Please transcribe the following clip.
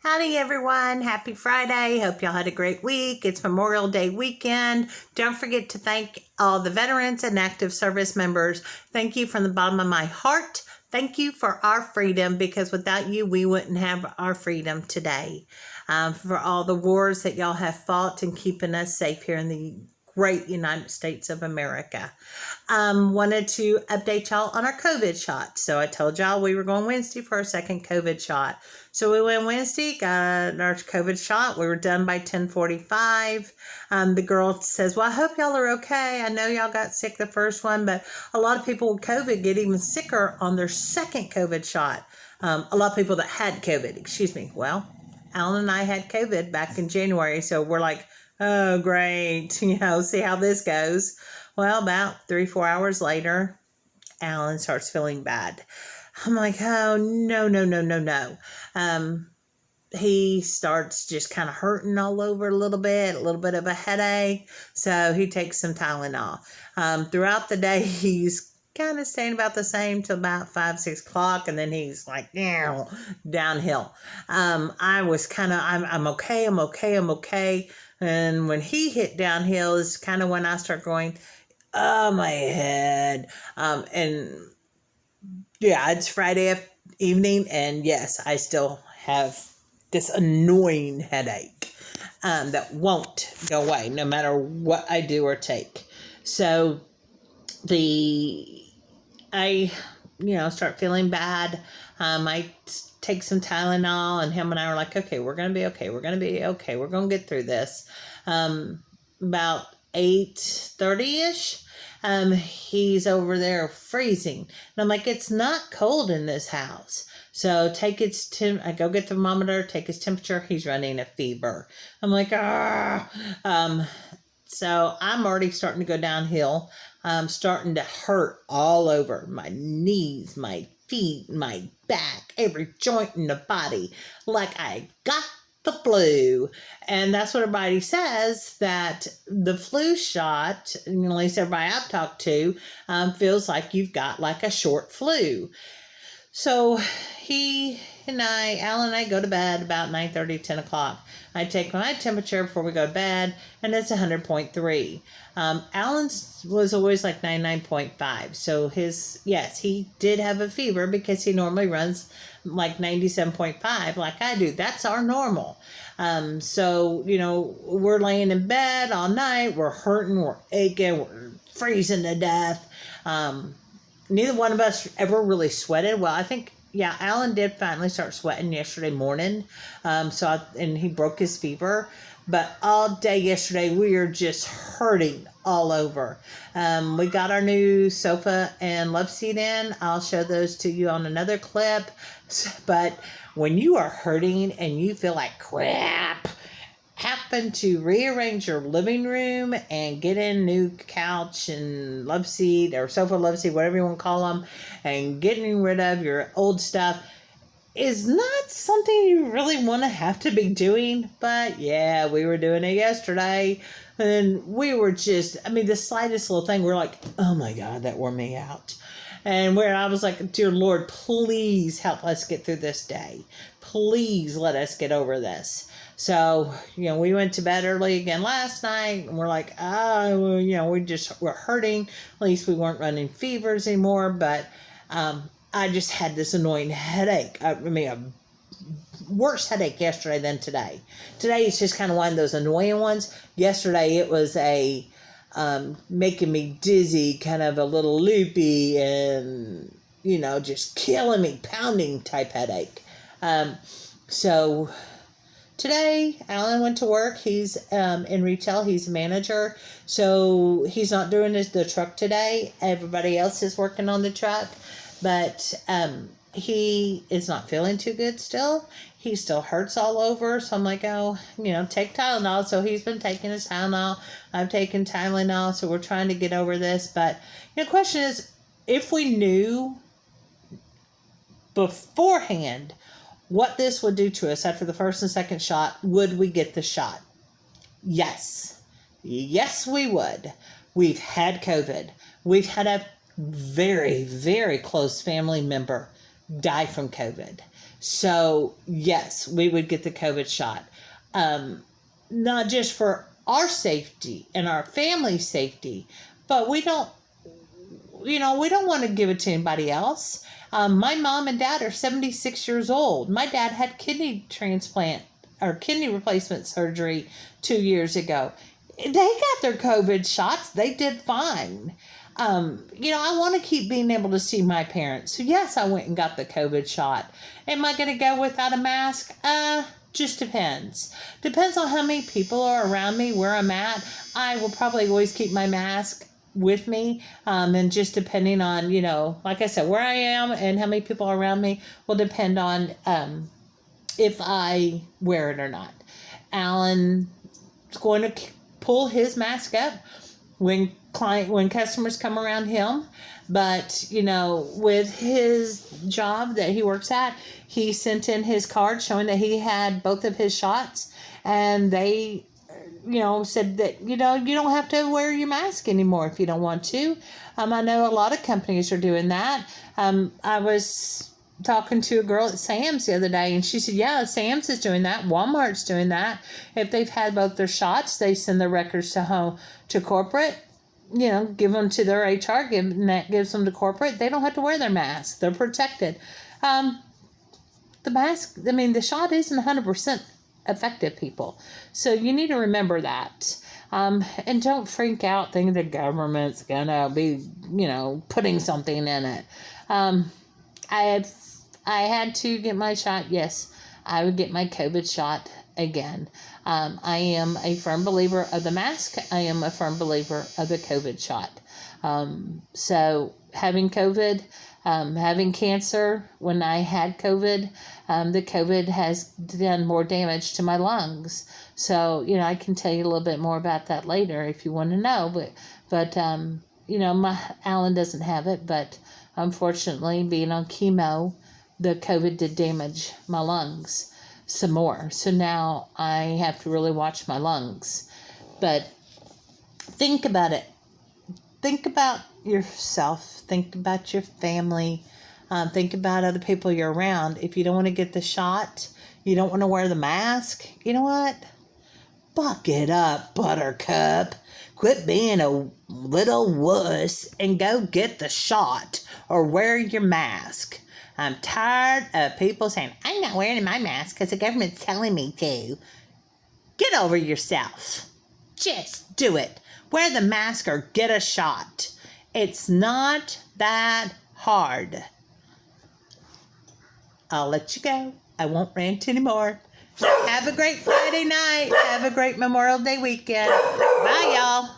Howdy, everyone. Happy Friday. Hope y'all had a great week. It's Memorial Day weekend. Don't forget to thank all the veterans and active service members. Thank you from the bottom of my heart. Thank you for our freedom, because without you, we wouldn't have our freedom today. For all the wars that y'all have fought and keeping us safe here in the great United States of America. Wanted to update y'all on our COVID shot. So I told y'all we were going Wednesday for our second COVID shot. So we went Wednesday, got our COVID shot. We were done by 10:45. The girl says, well, I hope y'all are okay. I know y'all got sick the first one, but a lot of people with COVID get even sicker on their second COVID shot. A lot of people that had COVID, Well, Alan and I had COVID back in January. So we're like, oh, great. See how this goes. Well, about 3-4 hours later, Alan starts feeling bad. I'm like, oh, no. He starts just kind of hurting all over a little bit of a headache. So he takes some Tylenol. Throughout the day, he's kind of staying about the same till about 5-6 o'clock. And then he's like, downhill. I was kind of, I'm okay. And when he hit downhill is kind of when I start going, oh, my head. It's Friday evening, and yes, I still have this annoying headache that won't go away no matter what I do or take. So I start feeling bad. I take some Tylenol, and him and I were like, okay, we're going to be okay. We're going to get through this. About 8:30-ish, he's over there freezing. And I'm like, it's not cold in this house. So I go get the thermometer, take his temperature. He's running a fever. I'm like, so I'm already starting to go downhill. I'm starting to hurt all over my knees, my feet, my back, every joint in the body, like I got the flu. And that's what everybody says, that the flu shot, at least everybody I've talked to, feels like you've got like a short flu. So Alan and I go to bed about 9:30, 10 o'clock. I take my temperature before we go to bed, and it's 100.3. Alan's was always like 99.5. So he did have a fever, because he normally runs like 97.5 like I do. That's our normal. So we're laying in bed all night. We're hurting. We're aching. We're freezing to death. Neither one of us ever really sweated. Well, I think, Alan did finally start sweating yesterday morning. And he broke his fever. But all day yesterday, we were just hurting all over. We got our new sofa and love seat in. I'll show those to you on another clip. But when you are hurting and you feel like crap, happen to rearrange your living room and get in new couch and love seat or sofa love seat, whatever you want to call them, and getting rid of your old stuff is not something you really want to have to be doing. But we were doing it yesterday, and we were just, the slightest little thing, we're like, oh my God, that wore me out. And where I was like, dear Lord, please help us get through this day. Please let us get over this. So, we went to bed early again last night, and we're like, we're hurting. At least we weren't running fevers anymore. But I just had this annoying headache. A worse headache yesterday than today. Today it's just kind of one of those annoying ones. Yesterday it was making me dizzy, kind of a little loopy, and just killing me, pounding type headache. So today Alan went to work. He's in retail. He's a manager, so he's not doing the truck today. Everybody else is working on the truck, but he is not feeling too good still. He still hurts all over. So I'm like, take Tylenol. So he's been taking his Tylenol. I've taken Tylenol. So we're trying to get over this. But the question is, if we knew beforehand what this would do to us after the first and second shot, would we get the shot? Yes. Yes, we would. We've had COVID. We've had a very, very close family member die from COVID. So, yes, we would get the COVID shot. Not just for our safety and our family's safety, but we don't want to give it to anybody else. My mom and dad are 76 years old. My dad had kidney replacement surgery 2 years ago. They got their COVID shots. They did fine. I want to keep being able to see my parents. So yes, I went and got the COVID shot. Am I going to go without a mask? Just depends. Depends on how many people are around me, where I'm at. I will probably always keep my mask with me. And just depending on, like I said, where I am and how many people are around me will depend on if I wear it or not. Alan's going to pull his mask up when customers come around him, but with his job that he works at, he sent in his card showing that he had both of his shots, and they said that you don't have to wear your mask anymore if you don't want to. I know a lot of companies are doing that. I was talking to a girl at Sam's the other day, and she said, yeah, Sam's is doing that. Walmart's doing that. If they've had both their shots, they send their records to corporate, give them to their HR, and that gives them to corporate. They don't have to wear their mask. They're protected. The shot isn't 100% effective, people. So you need to remember that. And don't freak out thinking the government's going to be, putting something in it. I had to get my shot. Yes, I would get my COVID shot again. I am a firm believer of the mask. I am a firm believer of the COVID shot. So having COVID, having cancer, when I had COVID, the COVID has done more damage to my lungs. So, I can tell you a little bit more about that later if you want to know. But Alan doesn't have it, but unfortunately, being on chemo, the COVID did damage my lungs some more. So now I have to really watch my lungs. But think about it. Think about yourself. Think about your family. Think about other people you're around. If you don't want to get the shot, you don't want to wear the mask, you know what? Buck it up, Buttercup. Quit being a little wuss and go get the shot or wear your mask. I'm tired of people saying, I'm not wearing my mask because the government's telling me to. Get over yourself. Just do it. Wear the mask or get a shot. It's not that hard. I'll let you go. I won't rant anymore. Have a great Friday night. Have a great Memorial Day weekend. Bye, y'all.